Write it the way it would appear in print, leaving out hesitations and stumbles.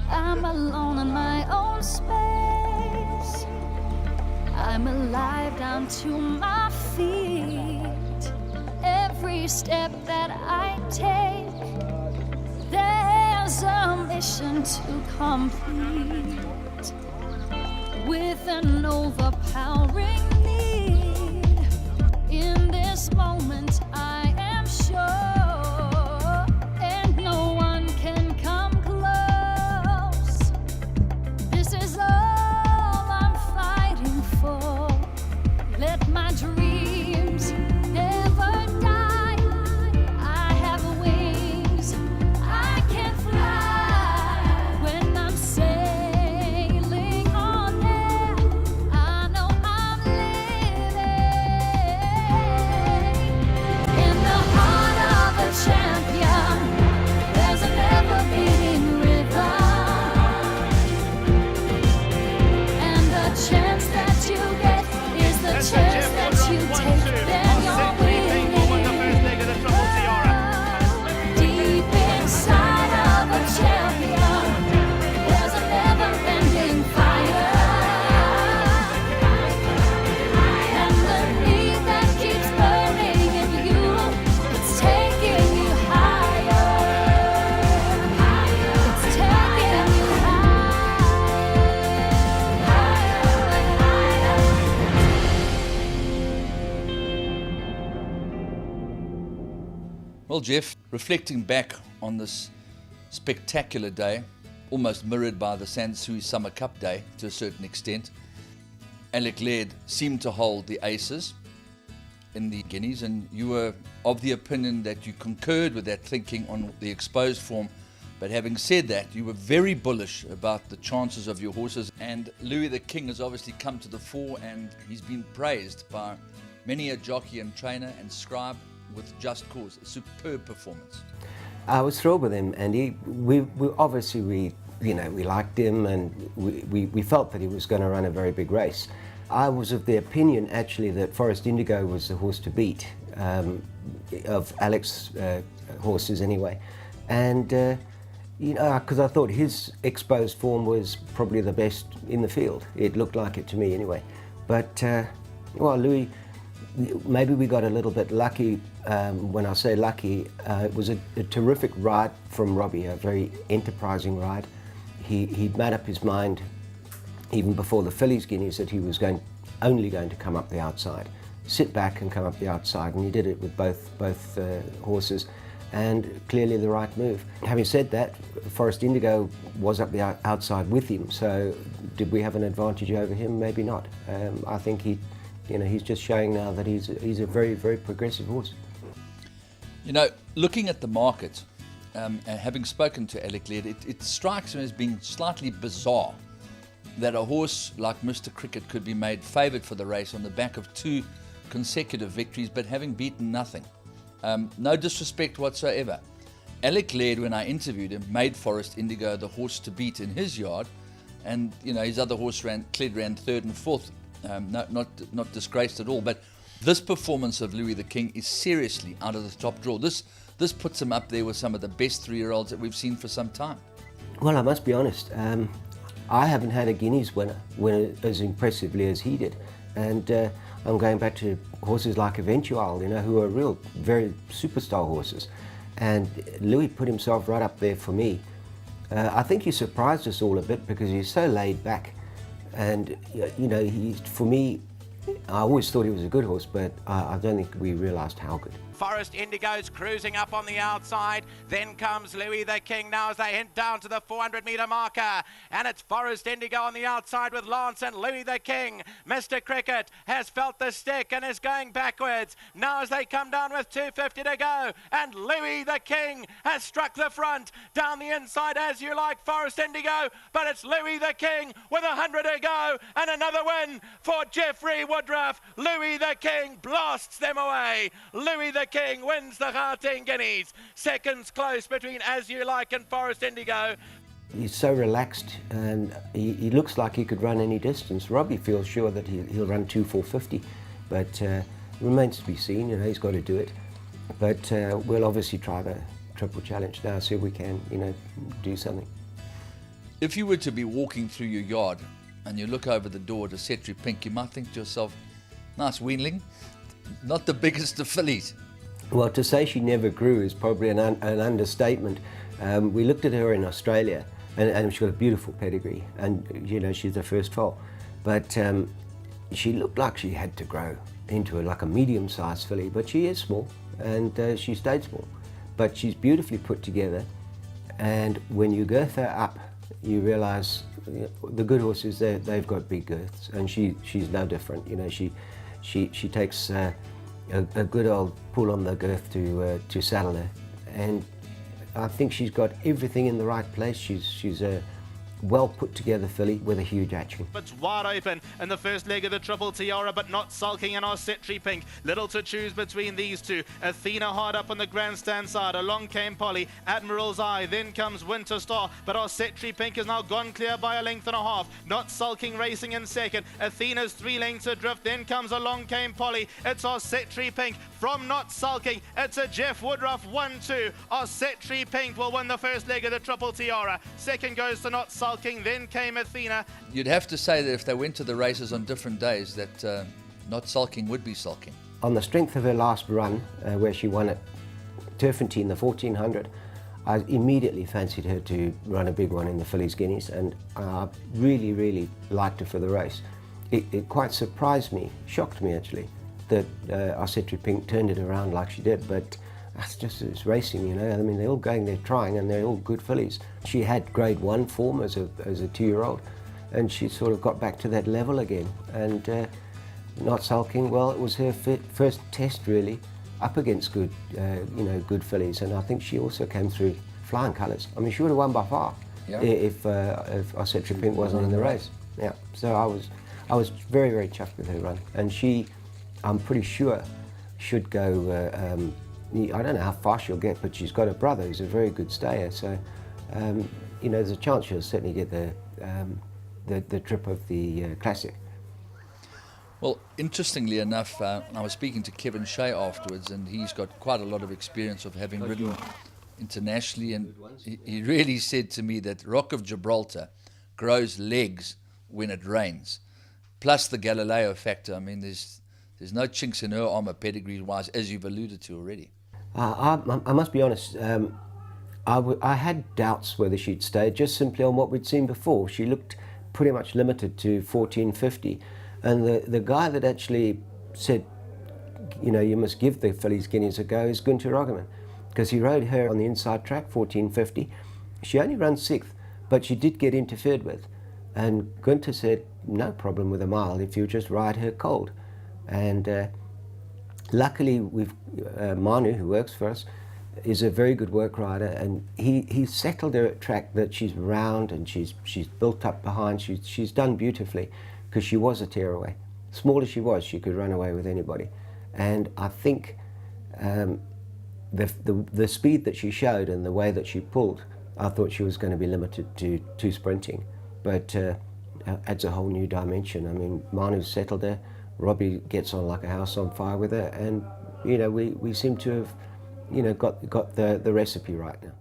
I'm alone in my own space. I'm alive down to my feet. Every step that I take, there's a mission to complete. With an overpowering need, in this moment I am sure, and no one can come close. This is all I'm fighting for. Let my dreams never die. I have wings, I can fly. When I'm sailing on air, I know I'm living in the heart of a champion. There's a never-beating rhythm, and the chance that you get is the chance that you take. Then you're winning. Deep inside of a champion, there's a never-ending fire, and the need that keeps burning in you, it's taking you higher. It's taking you Well, Geoff, reflecting back on this spectacular day, almost mirrored by the Sansui Summer Cup day to a certain extent, Alec Laird seemed to hold the aces in the Guineas, and you were of the opinion that you concurred with that thinking on the exposed form. But having said that, you were very bullish about the chances of your horses, and Louis the King has obviously come to the fore, and he's been praised by many a jockey and trainer and scribe with just cause. A superb performance. I was thrilled with him, and we obviously liked him, and we felt that he was going to run a very big race. I was of the opinion actually that Forest Indigo was the horse to beat, of Alec's horses anyway, and because I thought his exposed form was probably the best in the field. It looked like it to me anyway. But well, Louis, maybe we got a little bit lucky. When I say lucky, it was a terrific ride from Robbie, a very enterprising ride. He'd made up his mind even before the fillies Guineas that he was only going to come up the outside, sit back and come up the outside, and he did it with both horses, and clearly the right move. Having said that, Forest Indigo was up the outside with him, so did we have an advantage over him? Maybe not. I think he's just showing now that he's a very, very progressive horse. Looking at the market, and having spoken to Alec Laird, it strikes me as being slightly bizarre that a horse like Mr. Cricket could be made favoured for the race on the back of 2 consecutive victories, but having beaten nothing. No disrespect whatsoever. Alec Laird, when I interviewed him, made Forest Indigo the horse to beat in his yard, and his other horse Cled ran 3rd and 4th. Not disgraced at all, but this performance of Louis the King is seriously out of the top drawer. This puts him up there with some of the best 3-year-olds that we've seen for some time. Well, I must be honest, I haven't had a Guineas winner win as impressively as he did, and I'm going back to horses like Eventual, who are real, very superstar horses, and Louis put himself right up there for me. I think he surprised us all a bit because he's so laid back. And, for me, I always thought he was a good horse, but I don't think we realised how good. Forest Indigo's cruising up on the outside. Then comes Louis the King now as they head down to the 400-metre marker. And it's Forest Indigo on the outside with Lance and Louis the King. Mr. Cricket has felt the stick and is going backwards. Now as they come down with 2:50 to go. And Louis the King has struck the front. Down the inside as you like, Forest Indigo. But it's Louis the King with 100 to go. And another win for Jeffrey Woodruff. Louis the King blasts them away. Louis the King wins the Gauteng Guineas. Seconds close between As You Like and Forest Indigo. He's so relaxed, and he looks like he could run any distance. Robbie feels sure that he'll run 2:450, but remains to be seen. He's got to do it. But we'll obviously try triple challenge now, see if we can, do something. If you were to be walking through your yard and you look over the door to Arcetri Pink, you might think to yourself, nice weanling, not the biggest of fillies. Well, to say she never grew is probably an understatement. We looked at her in Australia, and she's got a beautiful pedigree, and she's the first foal. But she looked like she had to grow into like a medium-sized filly, but she is small, and she stayed small. But she's beautifully put together, and when you girth her up, you realise the good horses, they've got big girths, and she's no different. She takes a good old pull on the girth to saddle her, and I think she's got everything in the right place. She's a well put together filly with a huge action. It's wide open in the first leg of the Triple Tiara, but not sulking in Arcetri Pink. Little to choose between these two. Athena hard up on the grandstand side. Along came Polly, Admiral's Eye, then comes Winter Star, but Arcetri Pink has now gone clear by a length and a half. Not sulking, racing in second. Athena's 3 lengths adrift, then comes Along came Polly. It's Arcetri Pink from Not Sulking. It's a Geoff Woodruff 1-2. Arcetri Pink will win the first leg of the Triple Tiara. Second goes to Not Sulking, then came Athena. You'd have to say that if they went to the races on different days, that Not Sulking would be sulking. On the strength of her last run, where she won at Turffontein, the 1400, I immediately fancied her to run a big one in the Fillies Guineas, and I really, really liked her for the race. It quite surprised me, shocked me actually, that Arcetri Pink turned it around like she did, but it's racing, I mean, they're all going there trying, and they're all good fillies. She had grade 1 form as a 2-year-old, and she sort of got back to that level again. And Not Sulking, well, it was her first test really up against good, good fillies, and I think she also came through flying colours. I mean, she would have won by far, yeah, if Arcetri Pink wasn't in the race. Yeah, so I was very, very chuffed with her run, and she, I'm pretty sure, should go. I don't know how far she'll get, but she's got a brother who's a very good stayer, so there's a chance she'll certainly get the trip of the Classic. Well, interestingly enough, I was speaking to Kevin Shea afterwards, and he's got quite a lot of experience of having ridden internationally, and he really said to me that Rock of Gibraltar grows legs when it rains, plus the Galileo factor. I mean, there's no chinks in her armour pedigree-wise, as you've alluded to already. I must be honest, I had doubts whether she'd stay, just simply on what we'd seen before. She looked pretty much limited to 1450, and the guy that actually said, you must give the Fillies Guineas a go is Günther Roggemann, because he rode her on the inside track, 1450. She only ran 6th, but she did get interfered with, and Günther said, no problem with a mile if you just ride her cold. And luckily, we've Manu, who works for us, is a very good work rider, and he settled her at track that she's round and she's built up behind. She's done beautifully, because she was a tearaway. Small as she was, she could run away with anybody. And I think the speed that she showed and the way that she pulled, I thought she was going to be limited to sprinting, but adds a whole new dimension. I mean, Manu's settled her. Robbie gets on like a house on fire with her, and we seem to have got the recipe right now.